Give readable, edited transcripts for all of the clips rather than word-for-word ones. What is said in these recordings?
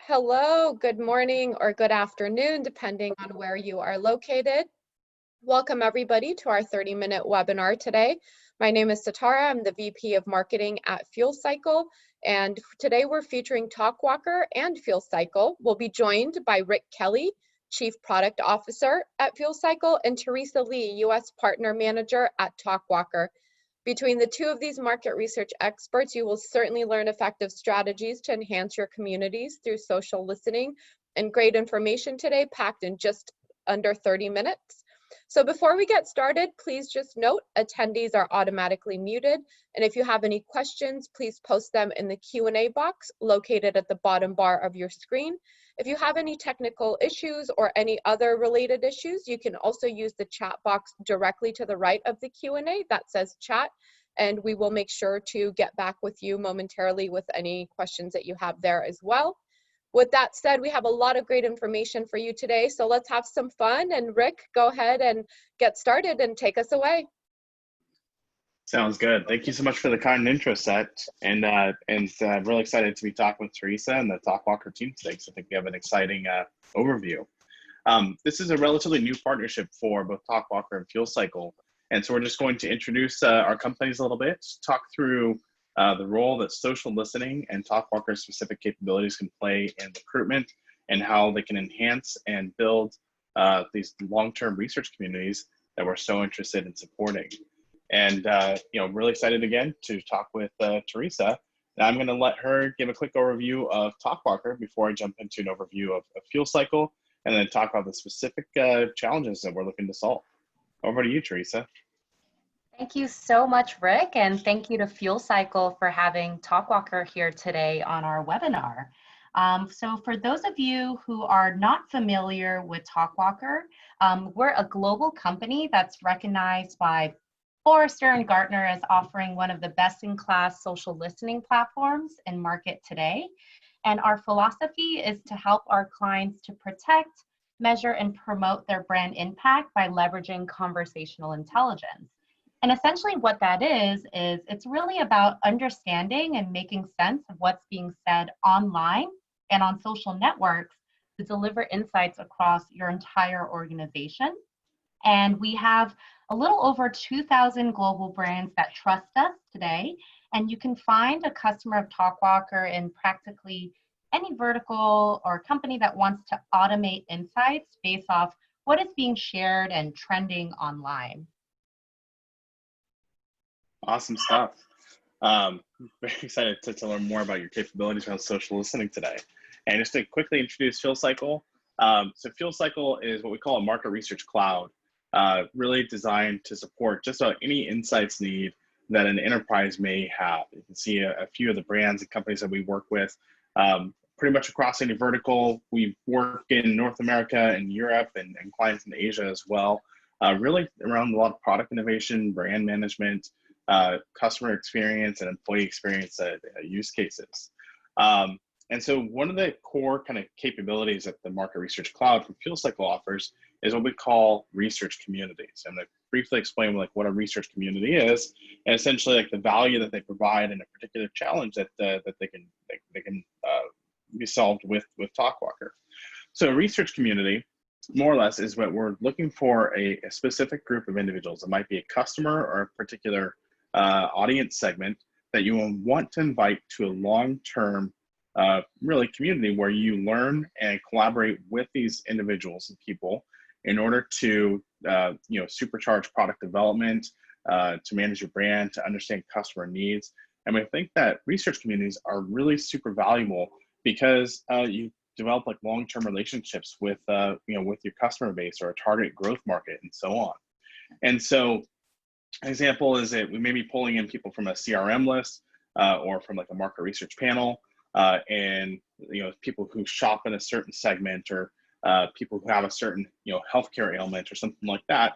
Hello, good morning or good afternoon, depending on where you are located. Welcome everybody to our 30-minute webinar today. My name is Satara, I'm the VP of Marketing at Fuel Cycle, and today we're featuring Talkwalker and Fuel Cycle. We'll be joined by Rick Kelly, Chief Product Officer at Fuel Cycle, and Teresa Lee, US Partner Manager at Talkwalker. Between the two of these market research experts, you will certainly learn effective strategies to enhance your communities through social listening and great information today packed in just under 30 minutes. So before we get started, please just note attendees are automatically muted. And if you have any questions, please post them in the Q&A box located at the bottom bar of your screen. If you have any technical issues or any other related issues, you can also use the chat box directly to the right of the Q&A that says chat, and we will make sure to get back with you momentarily with any questions that you have there as well. With that said, we have a lot of great information for you today, so let's have some fun. And Rick, go ahead and get started and take us away. Sounds good. Thank you so much for the kind intro set, and really excited to be talking with Teresa and the Talkwalker team today. So I think we have an exciting overview. This is a relatively new partnership for both Talkwalker and Fuel Cycle, and so we're just going to introduce our companies a little bit, talk through the role that social listening and Talkwalker specific capabilities can play in recruitment, and how they can enhance and build these long-term research communities that we're so interested in supporting. And really excited again to talk with Teresa. Now I'm going to let her give a quick overview of Talkwalker before I jump into an overview of Fuel Cycle, and then talk about the specific challenges that we're looking to solve. Over to you, Teresa. Thank you so much, Rick, and thank you to Fuel Cycle for having Talkwalker here today on our webinar. So for those of you who are not familiar with Talkwalker, we're a global company that's recognized by Forrester and Gartner as offering one of the best-in-class social listening platforms in market today. And our philosophy is to help our clients to protect, measure, and promote their brand impact by leveraging conversational intelligence. And essentially what that is it's really about understanding and making sense of what's being said online and on social networks to deliver insights across your entire organization. And we have a little over 2,000 global brands that trust us today. And you can find a customer of Talkwalker in practically any vertical or company that wants to automate insights based off what is being shared and trending online. Awesome stuff. Very excited to learn more about your capabilities around social listening today. And just to quickly introduce Fuel Cycle. So Fuel Cycle is what we call a market research cloud. Really designed to support just about any insights need that an enterprise may have. You can see a few of the brands and companies that we work with pretty much across any vertical. We work in North America and Europe and clients in Asia as well, really around a lot of product innovation, brand management, customer experience, and employee experience use cases. And so one of the core kind of capabilities that the Market Research Cloud from Fuel Cycle offers is what we call research communities. I'm going to briefly explain what a research community is, and essentially the value that they provide in a particular challenge that they can be solved with Talkwalker. So a research community, more or less, is what we're looking for a specific group of individuals. It might be a customer or a particular audience segment that you will want to invite to a long-term really community where you learn and collaborate with these individuals and people in order to supercharge product development, to manage your brand, to understand customer needs. And we think that research communities are really super valuable because you develop long-term relationships with with your customer base or a target growth market and so on. And so an example is that we may be pulling in people from a CRM list or from a market research panel, and people who shop in a certain segment, or people who have a certain healthcare ailment or something like that.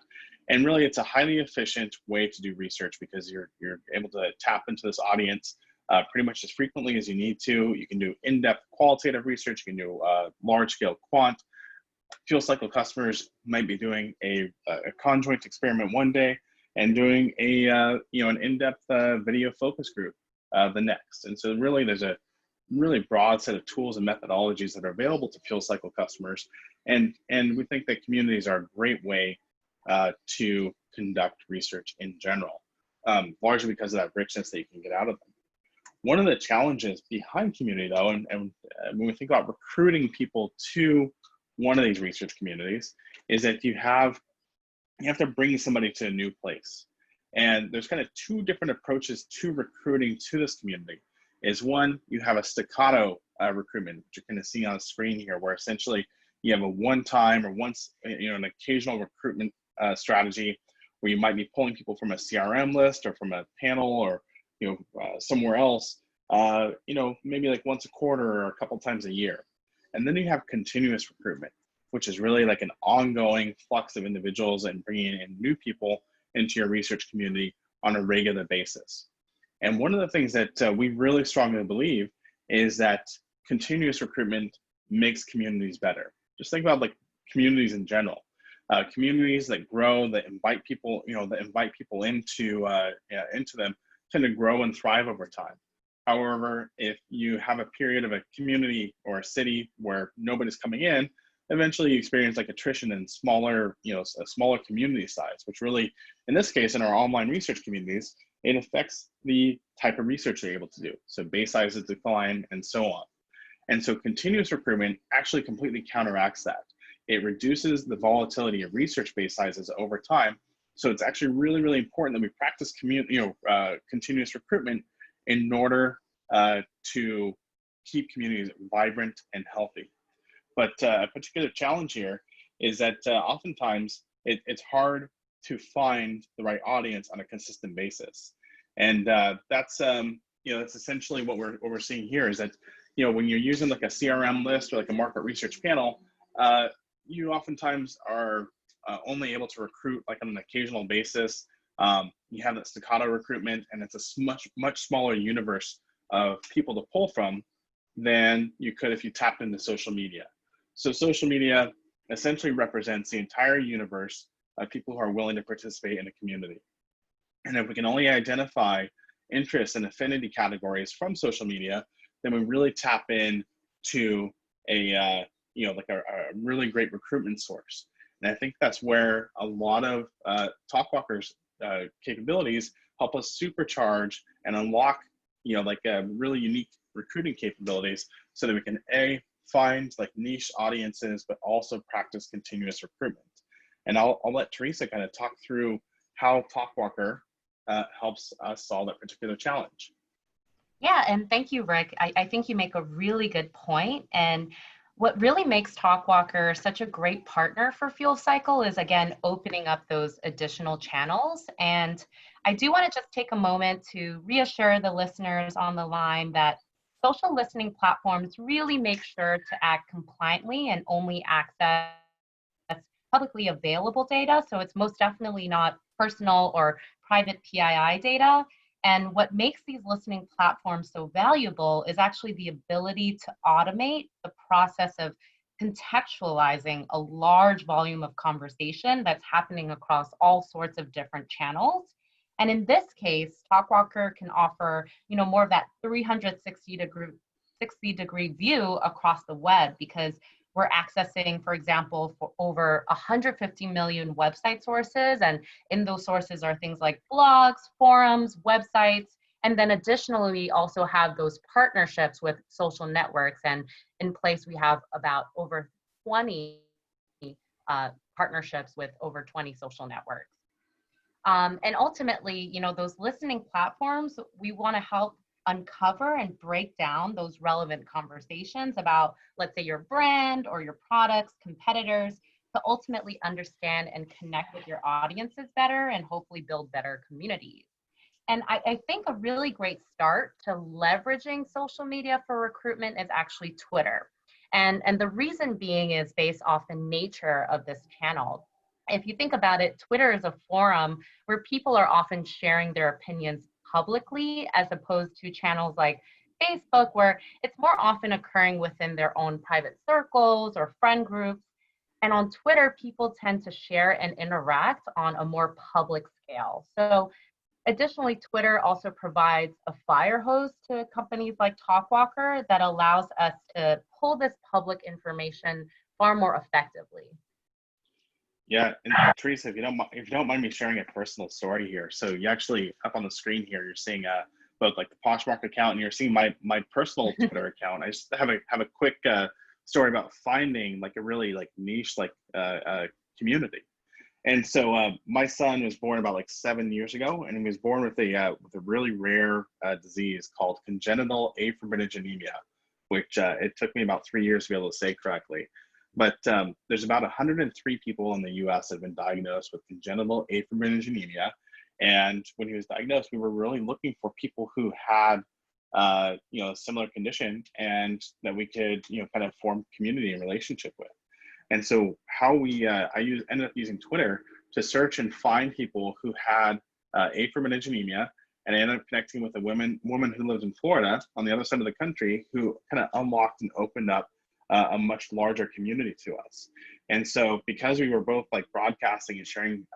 And really, it's a highly efficient way to do research because you're able to tap into this audience pretty much as frequently as you need to. You can do in-depth qualitative research. You can do large-scale quant. Fuel Cycle customers might be doing a conjoint experiment one day and doing a an in-depth video focus group the next. And so really, there's a really broad set of tools and methodologies that are available to fuel cycle customers. And we think that communities are a great way to conduct research in general, largely because of that richness that you can get out of them. One of the challenges behind community, though, and when we think about recruiting people to one of these research communities, is that you have to bring somebody to a new place. And there's kind of two different approaches to recruiting to this community. Is one, you have a staccato recruitment, which you're kind of seeing on the screen here, where essentially you have a one-time or an occasional recruitment strategy where you might be pulling people from a CRM list or from a panel or somewhere else, maybe like once a quarter or a couple times a year. And then you have continuous recruitment, which is really like an ongoing flux of individuals and bringing in new people into your research community on a regular basis. And one of the things that we really strongly believe is that continuous recruitment makes communities better. Just think about like communities in general. Communities that grow, that invite people, into them, tend to grow and thrive over time. However, if you have a period of a community or a city where nobody's coming in, eventually you experience like attrition in smaller, a smaller community size, which really, in this case, in our online research communities, it affects the type of research they're able to do. So base sizes decline and so on. And so continuous recruitment actually completely counteracts that. It reduces the volatility of research base sizes over time. So it's actually really, really important that we practice continuous recruitment in order to keep communities vibrant and healthy. But a particular challenge here is that oftentimes it's hard to find the right audience on a consistent basis. And that's essentially what we're seeing here is that, when you're using like a CRM list or like a market research panel, you oftentimes are only able to recruit like on an occasional basis. You have that staccato recruitment, and it's a much smaller universe of people to pull from than you could if you tapped into social media. So social media essentially represents the entire universe of people who are willing to participate in a community. And if we can only identify interests and affinity categories from social media, then we really tap in to a really great recruitment source. And I think that's where a lot of Talkwalker's capabilities help us supercharge and unlock, really unique recruiting capabilities so that we can find like niche audiences, but also practice continuous recruitment. And I'll let Teresa kind of talk through how Talkwalker helps us solve that particular challenge. Yeah, and thank you, Rick. I think you make a really good point. And what really makes Talkwalker such a great partner for Fuel Cycle is, again, opening up those additional channels. And I do want to just take a moment to reassure the listeners on the line that social listening platforms really make sure to act compliantly and only access publicly available data. So it's most definitely not personal or private PII data. And what makes these listening platforms so valuable is actually the ability to automate the process of contextualizing a large volume of conversation that's happening across all sorts of different channels. And in this case, Talkwalker can offer, more of that 360-degree view across the web, because we're accessing, for example, for over 150 million website sources. And in those sources are things like blogs, forums, websites, and then additionally, we also have those partnerships with social networks. And in place, we have about over 20 partnerships with over 20 social networks. And ultimately, those listening platforms, we want to help uncover and break down those relevant conversations about, let's say, your brand or your products, competitors, to ultimately understand and connect with your audiences better and hopefully build better communities. And I think a really great start to leveraging social media for recruitment is actually Twitter. And the reason being is based off the nature of this channel. If you think about it, Twitter is a forum where people are often sharing their opinions publicly, as opposed to channels like Facebook, where it's more often occurring within their own private circles or friend groups. And on Twitter, people tend to share and interact on a more public scale. So Additionally, Twitter also provides a fire hose to companies like Talkwalker that allows us to pull this public information far more effectively. Yeah, and Teresa, if you don't mind me sharing a personal story here. So you actually, up on the screen here, you're seeing both like the Poshmark account, and you're seeing my personal Twitter account. I just have a quick story about finding like a really like niche like community. And so my son was born about like 7 years ago, and he was born with a really rare disease called congenital afibrinogenemia, which it took me about 3 years to be able to say correctly. But there's about 103 people in the U.S. that have been diagnosed with congenital afibrinogenemia, and when he was diagnosed, we were really looking for people who had a similar condition, and that we could kind of form community and relationship with. And so how we ended up using Twitter to search and find people who had afibrinogenemia, and I ended up connecting with a woman who lives in Florida on the other side of the country, who kind of unlocked and opened up a much larger community to us. And so because we were both like broadcasting and sharing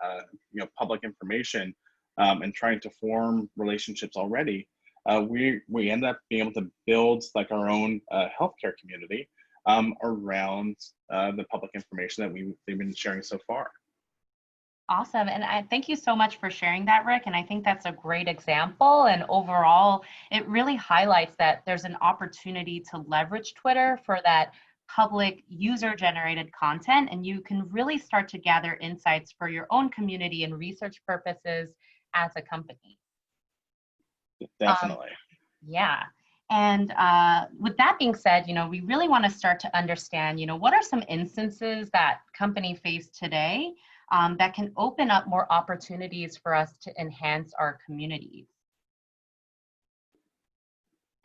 public information and trying to form relationships already, we ended up being able to build like our own healthcare community around the public information that they've been sharing so far. Awesome. And I thank you so much for sharing that, Rick. And I think that's a great example. And overall, it really highlights that there's an opportunity to leverage Twitter for that public user-generated content. And you can really start to gather insights for your own community and research purposes as a company. Definitely. Yeah. And with that being said, we really want to start to understand, what are some instances that company face today that can open up more opportunities for us to enhance our communities.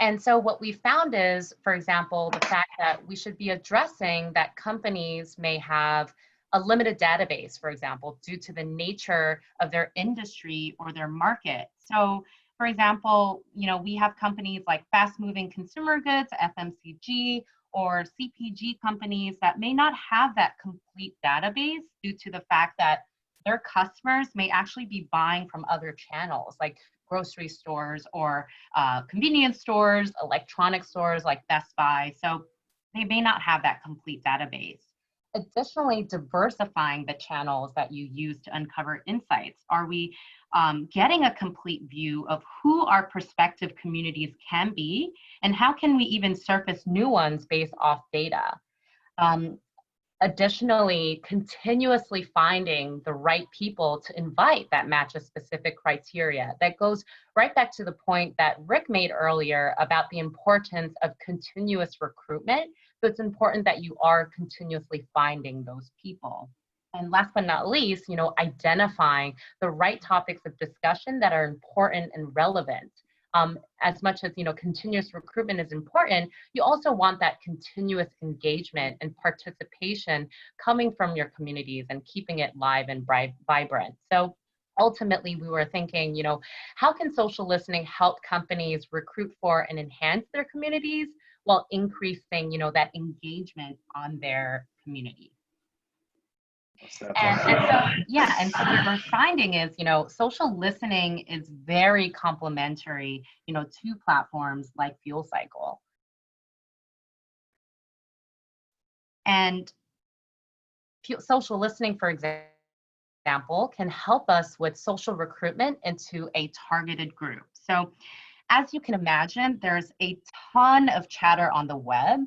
And so what we found is, for example, the fact that we should be addressing that companies may have a limited database, for example, due to the nature of their industry or their market. So, for example, we have companies like fast-moving consumer goods, FMCG, or CPG companies that may not have that complete database due to the fact that their customers may actually be buying from other channels like grocery stores or convenience stores, electronic stores like Best Buy. So they may not have that complete database. Additionally, diversifying the channels that you use to uncover insights. Are we getting a complete view of who our prospective communities can be, and how can we even surface new ones based off data? Additionally, continuously finding the right people to invite that matches specific criteria. That goes right back to the point that Rick made earlier about the importance of continuous recruitment. So it's important that you are continuously finding those people. And last but not least, identifying the right topics of discussion that are important and relevant. As much as continuous recruitment is important, you also want that continuous engagement and participation coming from your communities and keeping it live and vibrant. So ultimately, we were thinking, how can social listening help companies recruit for and enhance their communities while increasing, that engagement on their community? And so what we're finding is, social listening is very complementary, to platforms like Fuel Cycle. And social listening, for example, can help us with social recruitment into a targeted group. So as you can imagine, there's a ton of chatter on the web.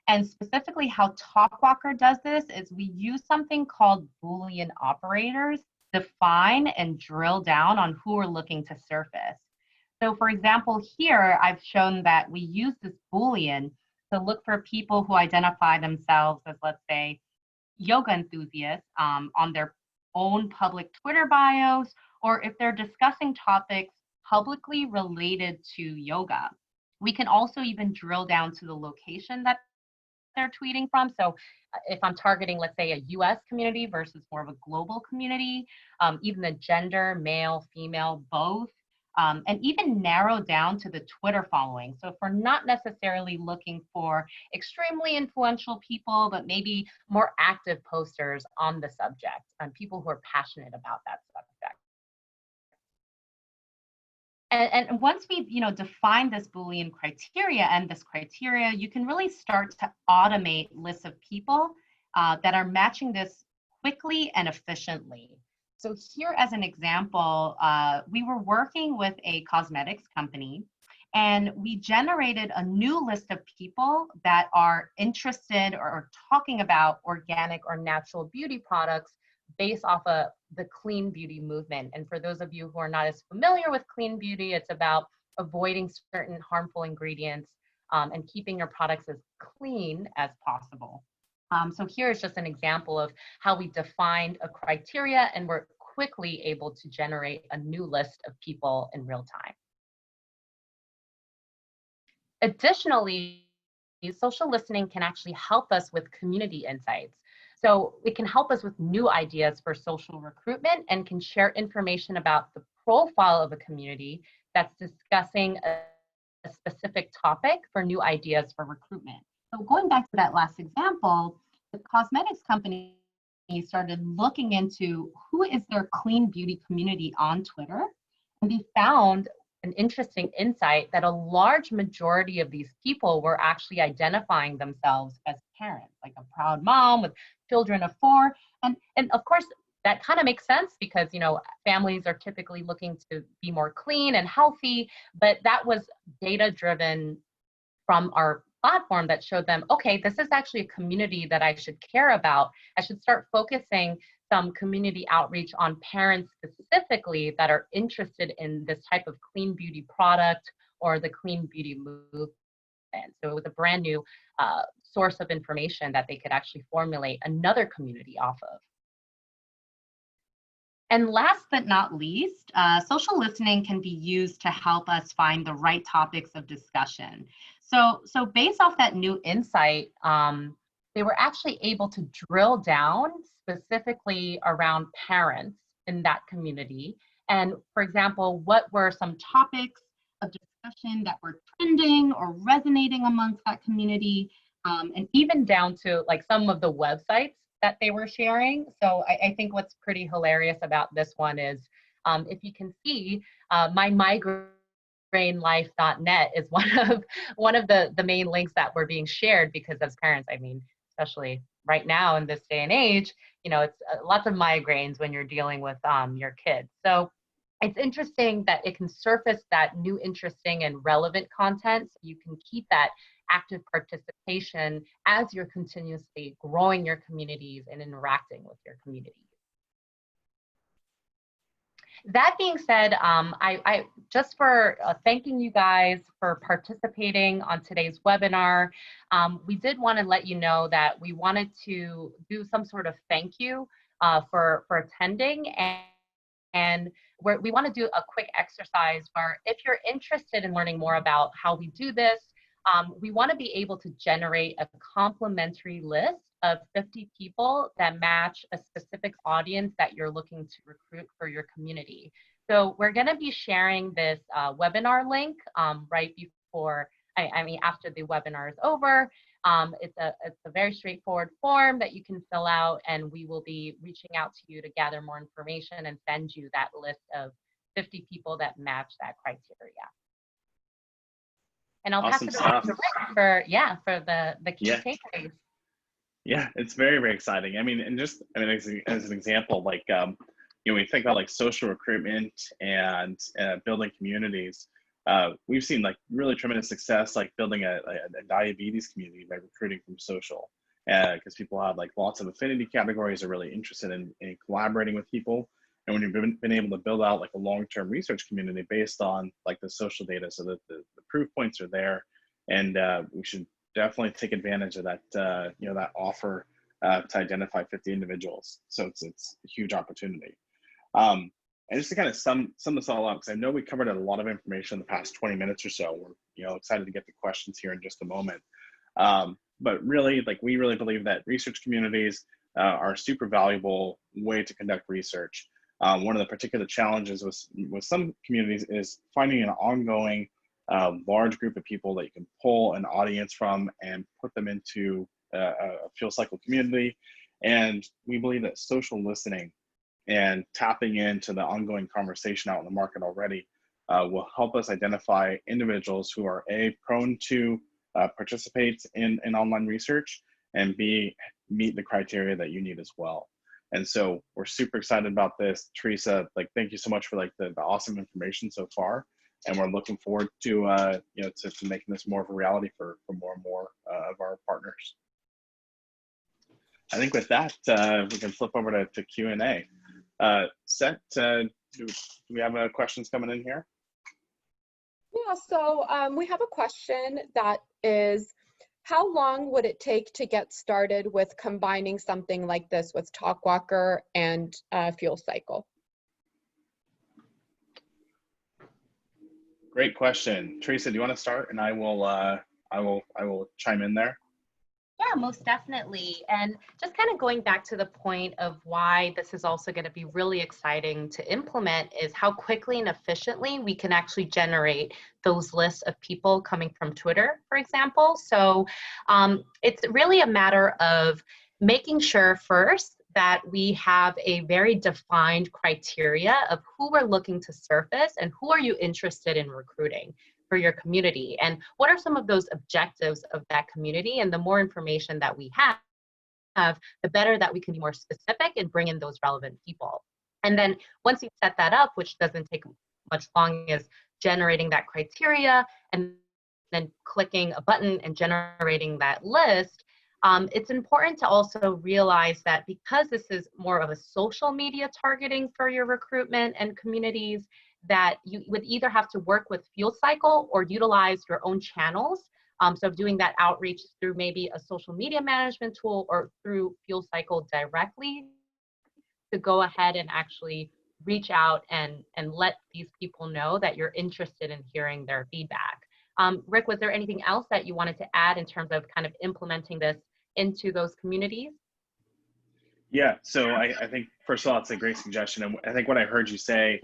And specifically how Talkwalker does this is we use something called Boolean operators to define and drill down on who we're looking to surface. So for example, here I've shown that we use this Boolean to look for people who identify themselves as, let's say, yoga enthusiasts on their own public Twitter bios, or if they're discussing topics publicly related to yoga. We can also even drill down to the location that they're tweeting from. So if I'm targeting, let's say, a US community versus more of a global community, even the gender, male, female, both, and even narrow down to the Twitter following. So if we're not necessarily looking for extremely influential people, but maybe more active posters on the subject and people who are passionate about that subject. And once we've, defined this Boolean criteria and this criteria, you can really start to automate lists of people that are matching this quickly and efficiently. So here as an example, we were working with a cosmetics company, and we generated a new list of people that are interested or talking about organic or natural beauty products based off of the clean beauty movement. And for those of you who are not as familiar with clean beauty, it's about avoiding certain harmful ingredients and keeping your products as clean as possible. So here is just an example of how we defined a criteria and we're quickly able to generate a new list of people in real time. Additionally, social listening can actually help us with community insights. So it can help us with new ideas for social recruitment and can share information about the profile of a community that's discussing a specific topic for new ideas for recruitment. So going back to that last example, the cosmetics company started looking into who is their clean beauty community on Twitter, and they found an interesting insight that a large majority of these people were actually identifying themselves as parents, like a proud mom with children of 4. And of course, that kind of makes sense because, families are typically looking to be more clean and healthy, but that was data driven from our platform that showed them, okay, this is actually a community that I should care about. I should start focusing some community outreach on parents specifically that are interested in this type of clean beauty product or the clean beauty movement. So it was a brand new source of information that they could actually formulate another community off of. And last but not least, social listening can be used to help us find the right topics of discussion. So based off that new insight, they were actually able to drill down specifically around parents in that community. And for example, what were some topics of discussion that were trending or resonating amongst that community, and even down to like some of the websites that they were sharing. So I think what's pretty hilarious about this one is, if you can see, mymigrainelife.net is one of the main links that were being shared, because as parents, I mean, especially right now in this day and age, it's lots of migraines when you're dealing with your kids. So it's interesting that it can surface that new, interesting, and relevant content. So you can keep that active participation as you're continuously growing your communities and interacting with your communities. That being said, I just for thanking you guys for participating on today's webinar, we did want to let you know that we wanted to do some sort of thank you for attending, and we want to do a quick exercise where if you're interested in learning more about how we do this, we want to be able to generate a complimentary list of 50 people that match a specific audience that you're looking to recruit for your community. So we're going to be sharing this webinar link right before, after the webinar is over. It's a very straightforward form that you can fill out, and we will be reaching out to you to gather more information and send you that list of 50 people that match that criteria. And I'll pass it over to Rick for the key takeaways. Yeah, it's very, very exciting. As an example, like, we think about like social recruitment and building communities. We've seen like really tremendous success, like building a diabetes community by recruiting from social, because people have like lots of affinity categories, are really interested in collaborating with people. And when you've been able to build out like a long-term research community based on like the social data, so that the proof points are there, and we should definitely take advantage of that, that offer to identify 50 individuals. So it's a huge opportunity. And just to kind of sum this all up, because I know we covered a lot of information in the past 20 minutes or so. We're excited to get the questions here in just a moment. But really, like, we really believe that research communities are a super valuable way to conduct research. One of the particular challenges with some communities is finding an ongoing large group of people that you can pull an audience from and put them into a fuel cycle community. And we believe that social listening and tapping into the ongoing conversation out in the market already will help us identify individuals who are A, prone to participate in online research, and B, meet the criteria that you need as well. And so we're super excited about this. Teresa, like, thank you so much for like the awesome information so far. And we're looking forward to, you know, to making this more of a reality for more and more of our partners. I think with that, we can flip over to Q&A. Set, do we have questions coming in here? Yeah, so we have a question that is, how long would it take to get started with combining something like this with Talkwalker and Fuel Cycle? Great question. Teresa, do you want to start? And I will chime in there. Yeah, most definitely. And just kind of going back to the point of why this is also going to be really exciting to implement is how quickly and efficiently we can actually generate those lists of people coming from Twitter, for example. So it's really a matter of making sure first that we have a very defined criteria of who we're looking to surface and who are you interested in recruiting for your community, and what are some of those objectives of that community. And the more information that we have, the better that we can be more specific and bring in those relevant people. And then once you set that up, which doesn't take much long, as generating that criteria and then clicking a button and generating that list, it's important to also realize that because this is more of a social media targeting for your recruitment and communities, that you would either have to work with Fuel Cycle or utilize your own channels. So doing that outreach through maybe a social media management tool or through Fuel Cycle directly to go ahead and actually reach out and let these people know that you're interested in hearing their feedback. Rick, was there anything else that you wanted to add in terms of kind of implementing this into those communities? Yeah, so I think, first of all, it's a great suggestion. And I think what I heard you say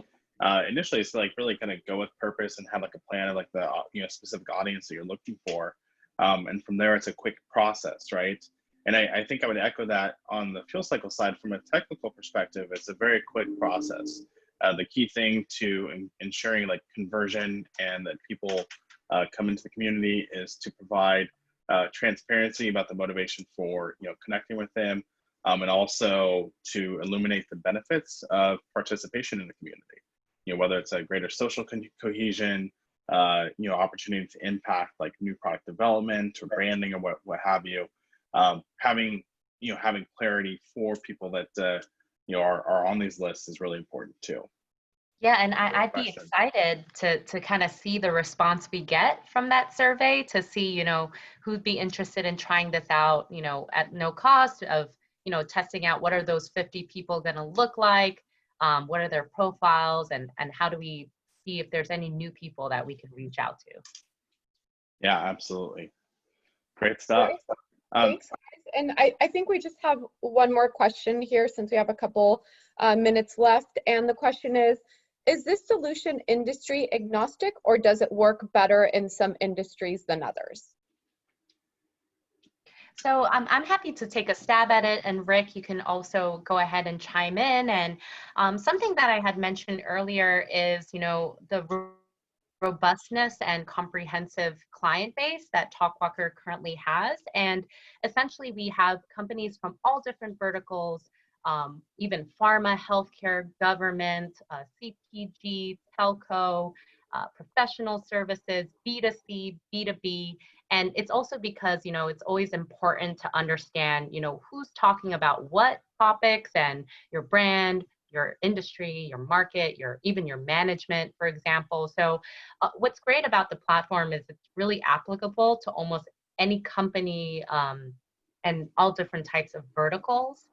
initially is to like really kind of go with purpose and have like a plan of like the specific audience that you're looking for. And from there, it's a quick process, right? And I think I would echo that on the Fuel Cycle side. From a technical perspective, it's a very quick process. The key thing to ensuring like conversion and that people come into the community is to provide transparency about the motivation for connecting with them, and also to illuminate the benefits of participation in the community. Whether it's a greater social cohesion, opportunity to impact like new product development or branding or what have you. Having clarity for people that are on these lists is really important too. Yeah, and I'd be excited to kind of see the response we get from that survey, to see who'd be interested in trying this out at no cost, of testing out what are those 50 people going to look like, what are their profiles, and how do we see if there's any new people that we can reach out to. Yeah, absolutely. Great stuff. Thanks, guys. And I think we just have one more question here since we have a couple minutes left. And the question is this solution industry agnostic, or does it work better in some industries than others? So I'm happy to take a stab at it, and Rick, you can also go ahead and chime in. And something that I had mentioned earlier is, the robustness and comprehensive client base that Talkwalker currently has. And essentially we have companies from all different verticals, even pharma, healthcare, government, CPG, telco, professional services, B2C, B2B. And it's also because, it's always important to understand, who's talking about what topics, and your brand, your industry, your market, even your management, for example. So what's great about the platform is it's really applicable to almost any company and all different types of verticals.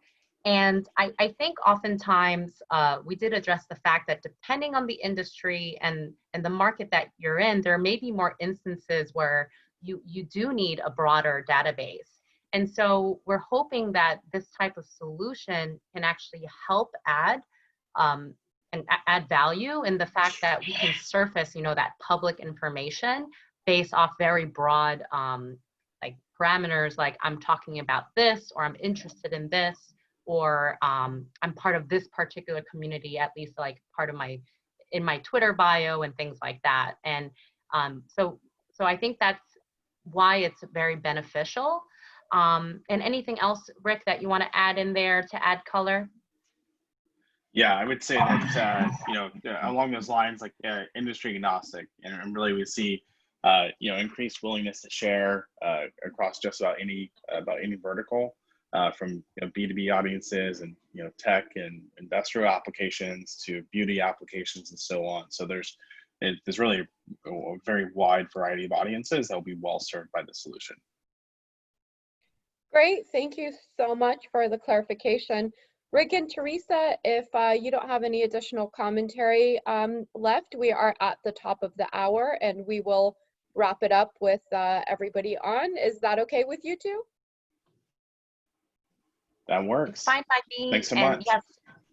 And I think oftentimes we did address the fact that depending on the industry and the market that you're in, there may be more instances where you do need a broader database. And so we're hoping that this type of solution can actually help add value in the fact that we can surface, that public information based off very broad like parameters, like I'm talking about this, or I'm interested in this, or I'm part of this particular community, at least like part of my in my Twitter bio and things like that. And so I think that's why it's very beneficial. And anything else, Rick, that you want to add in there to add color? Yeah, I would say that along those lines, like industry agnostic, and really we see increased willingness to share across just about any vertical, from B2B audiences and tech and industrial applications to beauty applications and so on. So there's really a very wide variety of audiences that will be well served by the solution. Great, thank you so much for the clarification. Rick and Teresa, if you don't have any additional commentary left, we are at the top of the hour and we will wrap it up with everybody on. Is that okay with you two? That works. It's fine by me. Thanks so much. Yes.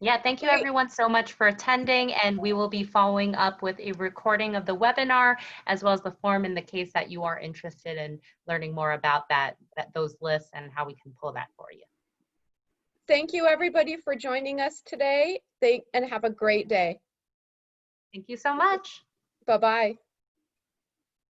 Yeah, thank you Great. everyone so much for attending, and we will be following up with a recording of the webinar as well as the form in the case that you are interested in learning more about those lists and how we can pull that for you. Thank you everybody for joining us today, and have a great day. Thank you so much. Bye-bye.